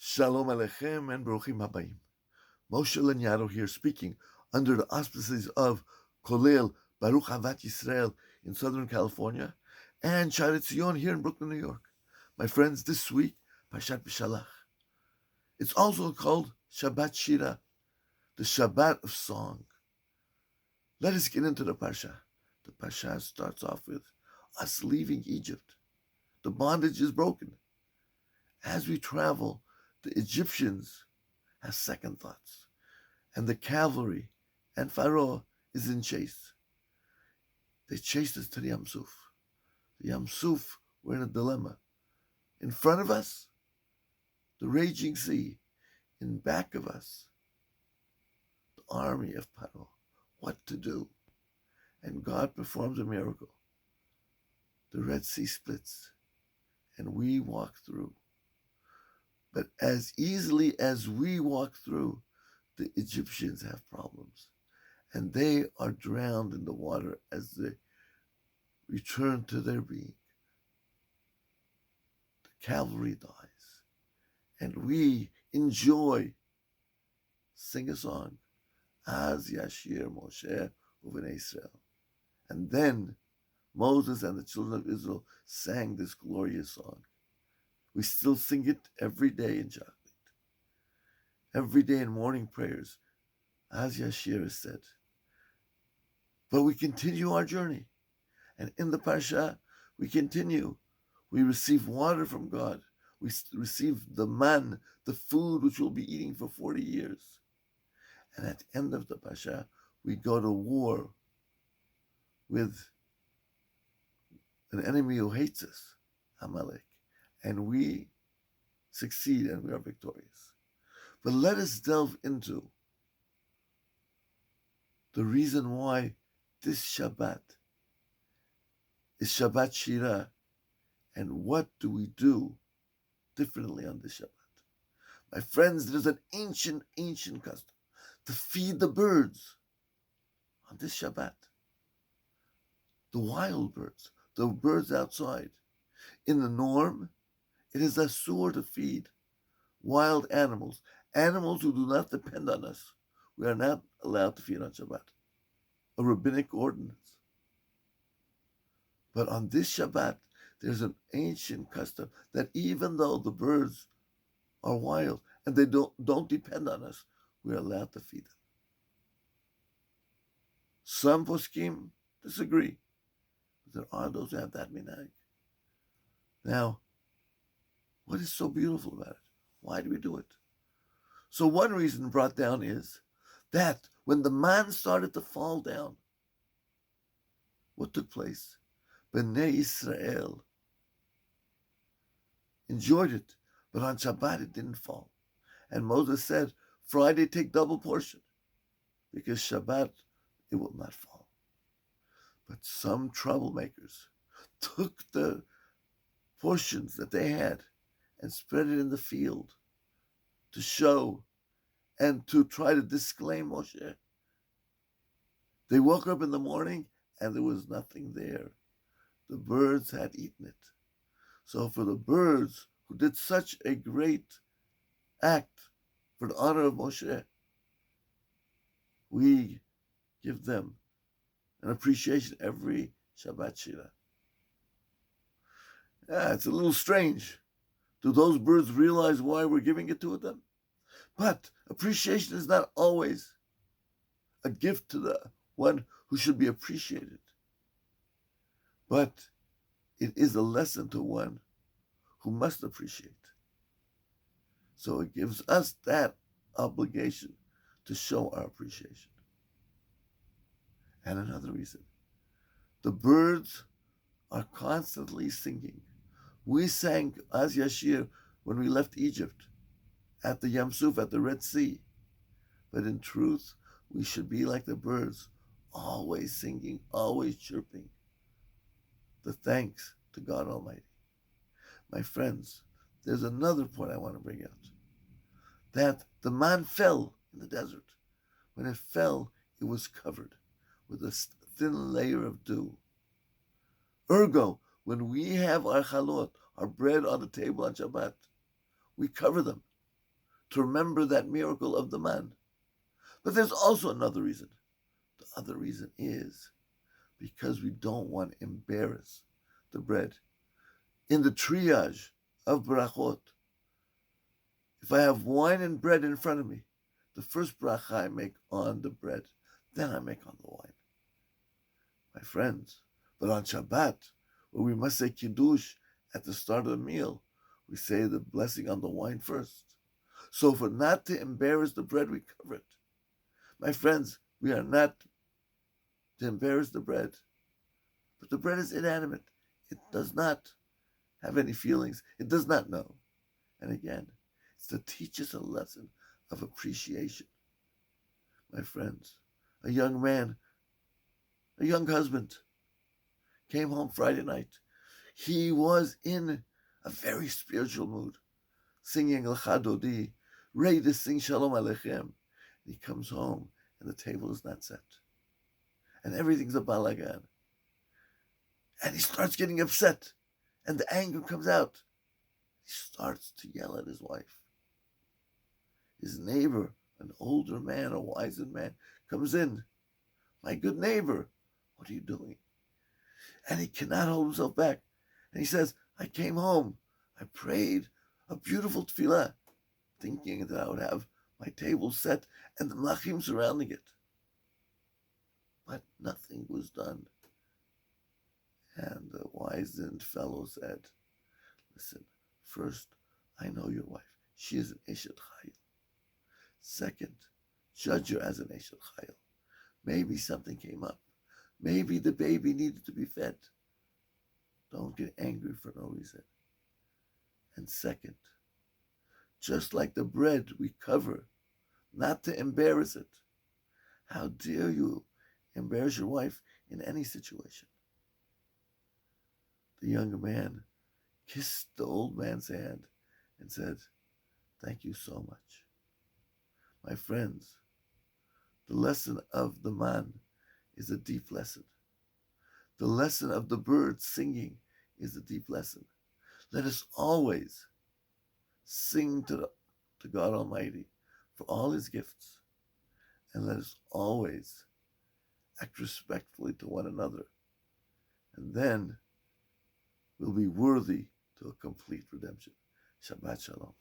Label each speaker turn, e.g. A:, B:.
A: Shalom Aleichem and Baruchim Habayim. Moshe Lagnado here speaking under the auspices of Kollel, Baruch Havat Yisrael in Southern California, and Sha'rei Tziyon here in Brooklyn, New York. My friends, this week, Parshat BeShalach. It's also called Shabbat Shira, the Shabbat of song. Let us get into the Parsha. The Parsha starts off with us leaving Egypt. The bondage is broken. As we travel, the Egyptians have second thoughts, and the cavalry and Pharaoh is in chase. They chased us to the Yam Suf. The Yam Suf were in a dilemma. In front of us, the raging sea. In back of us, the army of Pharaoh. What to do? And God performs a miracle. The Red Sea splits, and we walk through. But as easily as we walk through, the Egyptians have problems, and they are drowned in the water as they return to their being. The cavalry dies, and we enjoy, sing a song, Az Yashir Moshe Uvenei Israel. And then Moses and the children of Israel sang this glorious song. We still sing it every day in Sha'rei. Every day in morning prayers, Az Yashir is said. But we continue our journey. And in the Parsha, we continue. We receive water from God. We receive the man, the food which we'll be eating for 40 years. And at the end of the Parsha, we go to war with an enemy who hates us, Amalek. And we succeed and we are victorious. But let us delve into the reason why this Shabbat is Shabbat Shira, and what do we do differently on this Shabbat? My friends, there's an ancient custom to feed the birds on this Shabbat. The wild birds, the birds outside. In the norm, it is asur to feed wild animals, animals who do not depend on us. We are not allowed to feed on Shabbat, a rabbinic ordinance. But on this Shabbat, there's an ancient custom that even though the birds are wild and they don't depend on us, we're allowed to feed them. Some poskim disagree, but there are those who have that minhag. Now, what is so beautiful about it? Why do we do it? So one reason brought down is that when the man started to fall down, what took place? Bnei Israel enjoyed it, but on Shabbat it didn't fall. And Moses said, Friday take double portion, because Shabbat it will not fall. But some troublemakers took the portions that they had and spread it in the field to show and to try to disclaim Moshe. They woke up in the morning and there was nothing there. The birds had eaten it. So for the birds who did such a great act for the honor of Moshe, we give them an appreciation every Shabbat Shira. Yeah, it's a little strange. Do those birds realize why we're giving it to them? But appreciation is not always a gift to the one who should be appreciated. But it is a lesson to one who must appreciate. So it gives us that obligation to show our appreciation. And another reason, the birds are constantly singing. We sang Az Yashir when we left Egypt, at the Yam Suf, at the Red Sea. But in truth, we should be like the birds, always singing, always chirping the thanks to God Almighty. My friends, there's another point I want to bring out. That the man fell in the desert. When it fell, it was covered with a thin layer of dew. Ergo, when we have our chalot, our bread on the table on Shabbat, we cover them to remember that miracle of the man. But there's also another reason. The other reason is because we don't want to embarrass the bread. In the triage of brachot, if I have wine and bread in front of me, the first bracha I make on the bread, then I make on the wine. My friends, but on Shabbat, where we must say Kiddush at the start of the meal, we say the blessing on the wine first. So for not to embarrass the bread, we cover it. My friends, we are not to embarrass the bread. But the bread is inanimate. It does not have any feelings. It does not know. And again, it's to teach us a lesson of appreciation. My friends, a young man, a young husband, came home Friday night. He was in a very spiritual mood, singing L'cha Dodi, ready to sing Shalom Aleichem. He comes home and the table is not set. And everything's a balagan. And he starts getting upset. And the anger comes out. He starts to yell at his wife. His neighbor, an older man, a wizened man, comes in. My good neighbor, what are you doing? And he cannot hold himself back. And he says, I came home. I prayed a beautiful tefillah, thinking that I would have my table set and the malachim surrounding it. But nothing was done. And the wizened fellow said, listen, first, I know your wife. She is an Eshet Chayil. Second, judge her as an Eshet Chayil. Maybe something came up. Maybe the baby needed to be fed. Don't get angry for no reason. And second, just like the bread we cover, not to embarrass it. How dare you embarrass your wife in any situation? The young man kissed the old man's hand and said, thank you so much. My friends, the lesson of the man is a deep lesson. The lesson of the birds singing is a deep lesson. Let us always sing to God Almighty for all his gifts. And let us always act respectfully to one another. And then we'll be worthy to a complete redemption. Shabbat Shalom.